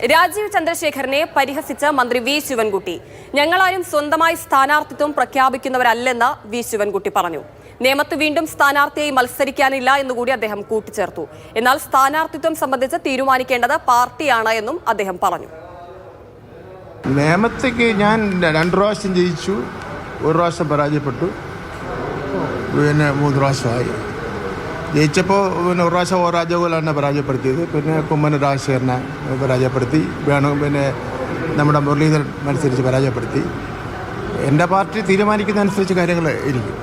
രാജീവ് ചന്ദ്രശേഖരനെ പരിഹസിച്ച മന്ത്രി വി ശിവൻകുട്ടി. ഞങ്ങളാരും സ്വന്തമായി സ്ഥാനാർത്ഥിത്വം പ്രഖ്യാപിക്കുന്നവരല്ലെന്ന് വി ശിവൻകുട്ടി പറഞ്ഞു. നേമത്ത് വീണ്ടും സ്ഥാനാർത്ഥിയായി മത്സരിക്കാനില്ല എന്നുകൂടി അദ്ദേഹം കൂട്ടിച്ചേർത്തു. എന്നാൽ സ്ഥാനാർത്ഥിത്വം സംബന്ധിച്ച് തീരുമാനിക്കേണ്ടത് പാർട്ടിയാണ് എന്നും അദ്ദേഹം പറഞ്ഞു. നേമത്തേക്ക് ഞാൻ 2 പ്രാവശ്യം ജയിച്ചു, 1 പ്രാവശ്യം പരാജയപ്പെട്ടു, പിന്നെ 3 പ്രാവശ്യമായി. ജയിച്ചപ്പോൾ പിന്നെ 1 പ്രാവശ്യം രാജഗോപാലിനെ പരാജയപ്പെടുത്തിയത്, പിന്നെ കുമ്മന രാജശേഖരനെ പരാജയപ്പെടുത്തി, പിന്നെ നമ്മുടെ മുരളീധരൻ മത്സരിച്ച് പരാജയപ്പെടുത്തി. എൻ്റെ പാർട്ടി തീരുമാനിക്കുന്നതനുസരിച്ച് കാര്യങ്ങൾ ഇരിക്കും.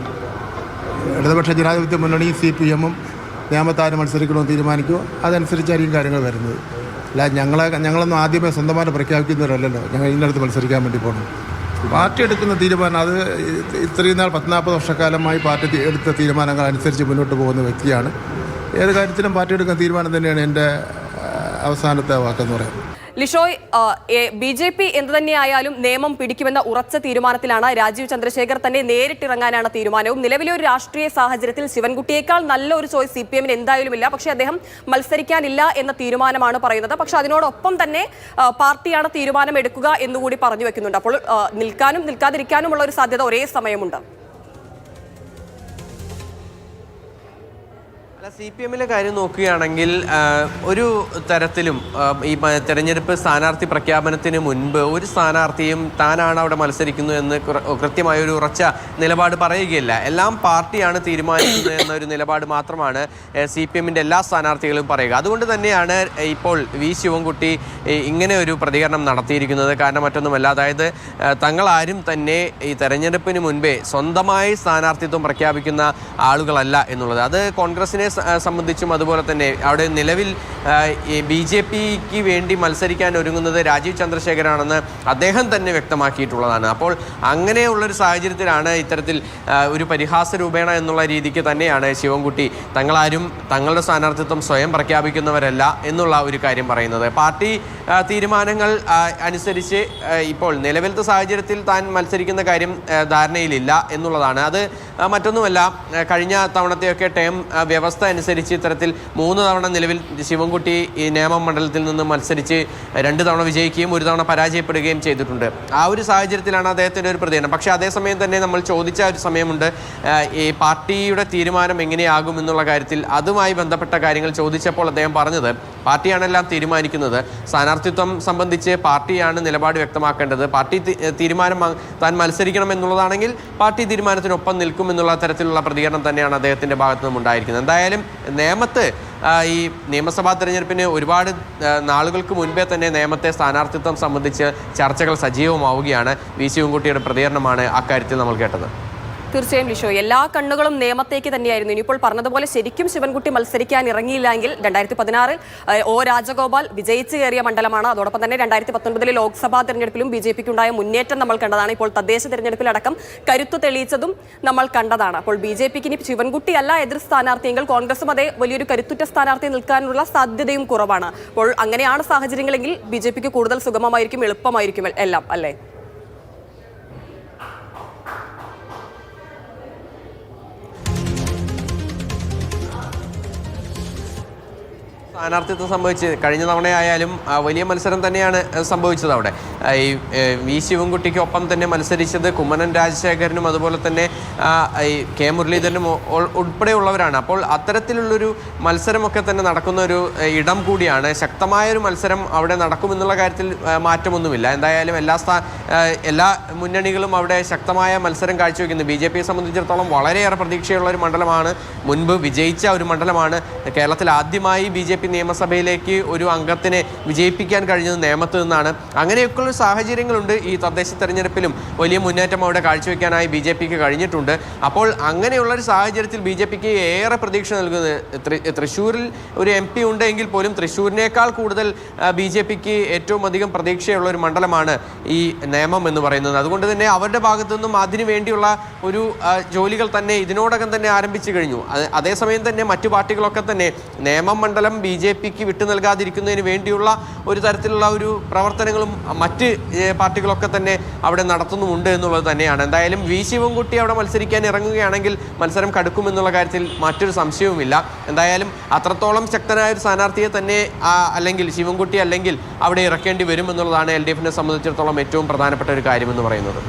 ഇടതുപക്ഷ ജനാധിപത്യ മുന്നണി CPM നേമത്താരും മത്സരിക്കണമെന്ന് തീരുമാനിക്കുമോ അതനുസരിച്ചായിരിക്കും കാര്യങ്ങൾ വരുന്നത്. അല്ല ഞങ്ങളൊന്നും ആദ്യമേ സ്വന്തമായിട്ട് പ്രഖ്യാപിക്കുന്നവരല്ലല്ലോ ഞങ്ങൾ ഇതിനടുത്ത് മത്സരിക്കാൻ വേണ്ടി പോകണം. പാർട്ടി എടുക്കുന്ന തീരുമാനം അത് ഇത്രയും നാൾ 40 വർഷക്കാലമായി പാർട്ടി എടുത്ത തീരുമാനങ്ങൾ അനുസരിച്ച് മുന്നോട്ട് പോകുന്ന വ്യക്തിയാണ്. ഏത് കാര്യത്തിലും പാർട്ടി എടുക്കുന്ന തീരുമാനം തന്നെയാണ് എൻ്റെ അവസാനത്തെ വാക്കെന്ന് പറയുന്നത്. ലിഷോയ്, BJP എന്ത് തന്നെയായാലും നിയമം പിടിക്കുമെന്ന ഉറച്ച തീരുമാനത്തിലാണ്. രാജീവ് ചന്ദ്രശേഖർ തന്നെ നേരിട്ടിറങ്ങാനാണ് തീരുമാനവും. നിലവിലെ ഒരു രാഷ്ട്രീയ സാഹചര്യത്തിൽ ശിവൻകുട്ടിയേക്കാൾ നല്ല ഒരു ചോയ്സ് CPM എന്തായാലും ഇല്ല. പക്ഷേ അദ്ദേഹം മത്സരിക്കാനില്ല എന്ന തീരുമാനമാണ് പറയുന്നത്. പക്ഷെ അതിനോടൊപ്പം തന്നെ പാർട്ടിയാണ് തീരുമാനം എടുക്കുക എന്നുകൂടി പറഞ്ഞു വെക്കുന്നുണ്ട്. അപ്പോൾ നിൽക്കാനും നിൽക്കാതിരിക്കാനുമുള്ള ഒരു സാധ്യത ഒരേ സമയമുണ്ട്. CPM-ലെ കാര്യം നോക്കുകയാണെങ്കിൽ ഒരു തരത്തിലും ഈ തെരഞ്ഞെടുപ്പ് സ്ഥാനാർത്ഥി പ്രഖ്യാപനത്തിന് മുൻപ് ഒരു സ്ഥാനാർത്ഥിയും താനാണ് അവിടെ മത്സരിക്കുന്നു എന്ന് കൃത്യമായൊരു ഉറച്ച നിലപാട് പറയുകയില്ല. എല്ലാം പാർട്ടിയാണ് തീരുമാനിക്കുന്നത് എന്നൊരു നിലപാട് മാത്രമാണ് CPM-ന്റെ എല്ലാ സ്ഥാനാർത്ഥികളും പറയുക. അതുകൊണ്ട് തന്നെയാണ് ഇപ്പോൾ വി ശിവൻകുട്ടി ഇങ്ങനെ ഒരു പ്രതികരണം നടത്തിയിരിക്കുന്നത്. കാരണം മറ്റൊന്നുമല്ല, അതായത് തങ്ങളാരും തന്നെ ഈ തെരഞ്ഞെടുപ്പിന് മുൻപേ സ്വന്തമായി സ്ഥാനാർത്ഥിത്വം പ്രഖ്യാപിക്കുന്ന ആളുകളല്ല എന്നുള്ളത്. അത് കോൺഗ്രസിനെ സംബന്ധിച്ചും അതുപോലെ തന്നെ അവിടെ നിലവിൽ BJPക്ക് വേണ്ടി മത്സരിക്കാൻ ഒരുങ്ങുന്നത് രാജീവ് ചന്ദ്രശേഖരാണെന്ന് അദ്ദേഹം തന്നെ വ്യക്തമാക്കിയിട്ടുള്ളതാണ്. അപ്പോൾ അങ്ങനെയുള്ളൊരു സാഹചര്യത്തിലാണ് ഇത്തരത്തിൽ ഒരു പരിഹാസ രൂപേണ എന്നുള്ള രീതിക്ക് തന്നെയാണ് ശിവൻകുട്ടി തങ്ങളാരും തങ്ങളുടെ സ്ഥാനാർത്ഥിത്വം സ്വയം പ്രഖ്യാപിക്കുന്നവരല്ല എന്നുള്ള ഒരു കാര്യം പറയുന്നത്. പാർട്ടി തീരുമാനങ്ങൾ അനുസരിച്ച് ഇപ്പോൾ നിലവിലത്തെ സാഹചര്യത്തിൽ താൻ മത്സരിക്കുന്ന കാര്യം ധാരണയിലില്ല എന്നുള്ളതാണ്. അത് മറ്റൊന്നുമല്ല, കഴിഞ്ഞ തവണത്തെയൊക്കെ ടേം വ്യവസ്ഥ അനുസരിച്ച് ഇത്തരത്തിൽ 3 തവണ നിലവിൽ ശിവൻകുട്ടി ഈ നേമം മണ്ഡലത്തിൽ നിന്ന് മത്സരിച്ച് 2 തവണ വിജയിക്കുകയും 1 തവണ പരാജയപ്പെടുകയും ചെയ്തിട്ടുണ്ട്. ആ ഒരു സാഹചര്യത്തിലാണ് അദ്ദേഹത്തിൻ്റെ ഒരു പ്രതികരണം. പക്ഷേ അതേസമയം തന്നെ നമ്മൾ ചോദിച്ച ഒരു സമയമുണ്ട്, ഈ പാർട്ടിയുടെ തീരുമാനം എങ്ങനെയാകും എന്നുള്ള കാര്യത്തിൽ. അതുമായി ബന്ധപ്പെട്ട കാര്യങ്ങൾ ചോദിച്ചപ്പോൾ അദ്ദേഹം പറഞ്ഞത് പാർട്ടിയാണെല്ലാം തീരുമാനിക്കുന്നത്, സ്ഥാനാർത്ഥിത്വം സംബന്ധിച്ച് പാർട്ടിയാണ് നിലപാട് വ്യക്തമാക്കേണ്ടത്, പാർട്ടി തീരുമാനം താൻ മത്സരിക്കണം എന്നുള്ളതാണെങ്കിൽ പാർട്ടി തീരുമാനത്തിനൊപ്പം നിൽക്കും എന്നുള്ള തരത്തിലുള്ള പ്രതികരണം തന്നെയാണ് അദ്ദേഹത്തിൻ്റെ ഭാഗത്തു നിന്നും ഉണ്ടായിരിക്കുന്നത്. എന്തായാലും നേമത്ത് ഈ നിയമസഭാ തെരഞ്ഞെടുപ്പിന് ഒരുപാട് നാളുകൾക്ക് മുൻപേ തന്നെ നേമത്തെ സ്ഥാനാർത്ഥിത്വം സംബന്ധിച്ച് ചർച്ചകൾ സജീവമാവുകയാണ്. വി ശിവൻകുട്ടിയുടെ പ്രതികരണമാണ് അക്കാര്യത്തിൽ നമ്മൾ കേട്ടത്. തീർച്ചയായും ലിഷോ, എല്ലാ കണ്ണുകളും നേമത്തേക്ക് തന്നെയായിരുന്നു. ഇനിയിപ്പോൾ പറഞ്ഞതുപോലെ ശരിക്കും ശിവൻകുട്ടി മത്സരിക്കാൻ ഇറങ്ങിയില്ലെങ്കിൽ 2016 രാജഗോപാൽ വിജയിച്ചു കയറിയ മണ്ഡലമാണ്. അതോടൊപ്പം തന്നെ 2019 ലോക്സഭാ തെരഞ്ഞെടുപ്പിലും BJPക്ക് ഉണ്ടായ മുന്നേറ്റം നമ്മൾ കണ്ടതാണ്. ഇപ്പോൾ തദ്ദേശ തെരഞ്ഞെടുപ്പിലടക്കം കരുത്തു തെളിയിച്ചതും നമ്മൾ കണ്ടതാണ്. അപ്പോൾ BJPക്ക് ഇനി ശിവൻകുട്ടി അല്ല എതിർ സ്ഥാനാർത്ഥിയെങ്കിൽ കോൺഗ്രസും അതേ വലിയൊരു കരുത്തുറ്റ സ്ഥാനാർത്ഥി നിൽക്കാനുള്ള സാധ്യതയും കുറവാണ്. അപ്പോൾ അങ്ങനെയാണ് സാഹചര്യങ്ങളെങ്കിൽ BJPക്ക് കൂടുതൽ സുഗമമായിരിക്കും, എളുപ്പമായിരിക്കും എല്ലാം, അല്ലേ? സ്ഥാനാർത്ഥിത്വം സംഭവിച്ച് കഴിഞ്ഞ തവണയായാലും വലിയ മത്സരം തന്നെയാണ് സംഭവിച്ചത്. അവിടെ ഈ വി ശിവൻകുട്ടിക്കൊപ്പം തന്നെ മത്സരിച്ചത് കുമ്മനം രാജശേഖരനും അതുപോലെ തന്നെ K മുരളീധരനും ഉൾപ്പെടെയുള്ളവരാണ്. അപ്പോൾ അത്തരത്തിലുള്ളൊരു മത്സരമൊക്കെ തന്നെ നടക്കുന്ന ഒരു ഇടം കൂടിയാണ്. ശക്തമായൊരു മത്സരം അവിടെ നടക്കുമെന്നുള്ള കാര്യത്തിൽ മാറ്റമൊന്നുമില്ല. എന്തായാലും എല്ലാ മുന്നണികളും അവിടെ ശക്തമായ മത്സരം കാഴ്ചവെക്കുന്നു. BJPയെ സംബന്ധിച്ചിടത്തോളം വളരെയേറെ പ്രതീക്ഷയുള്ള ഒരു മണ്ഡലമാണ്, മുൻപ് വിജയിച്ച ഒരു മണ്ഡലമാണ്. കേരളത്തിൽ ആദ്യമായി BJP നിയമസഭയിലേക്ക് ഒരു അംഗത്തിനെ വിജയിപ്പിക്കാൻ കഴിഞ്ഞത് നേമത്ത് നിന്നാണ്. അങ്ങനെയൊക്കെയുള്ള സാഹചര്യങ്ങളുണ്ട്. ഈ തദ്ദേശ തെരഞ്ഞെടുപ്പിലും വലിയ മുന്നേറ്റം അവിടെ കാഴ്ചവെക്കാനായി BJPക്ക് കഴിഞ്ഞിട്ടുണ്ട്. അപ്പോൾ അങ്ങനെയുള്ളൊരു സാഹചര്യത്തിൽ BJPക്ക് ഏറെ പ്രതീക്ഷ നൽകുന്നത് തൃശ്ശൂരിൽ ഒരു MP ഉണ്ടെങ്കിൽ പോലും തൃശ്ശൂരിനേക്കാൾ കൂടുതൽ BJPക്ക് ഏറ്റവും അധികം പ്രതീക്ഷയുള്ള ഒരു മണ്ഡലമാണ് ഈ നേമം എന്ന് പറയുന്നത്. അതുകൊണ്ട് തന്നെ അവരുടെ ഭാഗത്തു നിന്നും അതിനു വേണ്ടിയുള്ള ഒരു ജോലികൾ തന്നെ ഇതിനോടകം തന്നെ ആരംഭിച്ചു കഴിഞ്ഞു. അതേസമയം തന്നെ മറ്റു പാർട്ടികളൊക്കെ തന്നെ നേമം മണ്ഡലം BJPക്ക് വിട്ടു നൽകാതിരിക്കുന്നതിന് വേണ്ടിയുള്ള ഒരു തരത്തിലുള്ള ഒരു പ്രവർത്തനങ്ങളും മറ്റ് പാർട്ടികളൊക്കെ തന്നെ അവിടെ നടത്തുന്നുമുണ്ട് എന്നുള്ളത് തന്നെയാണ്. എന്തായാലും വി ശിവൻകുട്ടി അവിടെ മത്സരിക്കാൻ ഇറങ്ങുകയാണെങ്കിൽ മത്സരം കടുക്കുമെന്നുള്ള കാര്യത്തിൽ മറ്റൊരു സംശയവുമില്ല. എന്തായാലും അത്രത്തോളം ശക്തനായ ഒരു സ്ഥാനാർത്ഥിയെ തന്നെ അല്ലെങ്കിൽ ശിവൻകുട്ടി അല്ലെങ്കിൽ അവിടെ ഇറക്കേണ്ടി വരും എന്നുള്ളതാണ് LDFനെ സംബന്ധിച്ചിടത്തോളം ഏറ്റവും പ്രധാനപ്പെട്ട ഒരു കാര്യമെന്ന് പറയുന്നത്.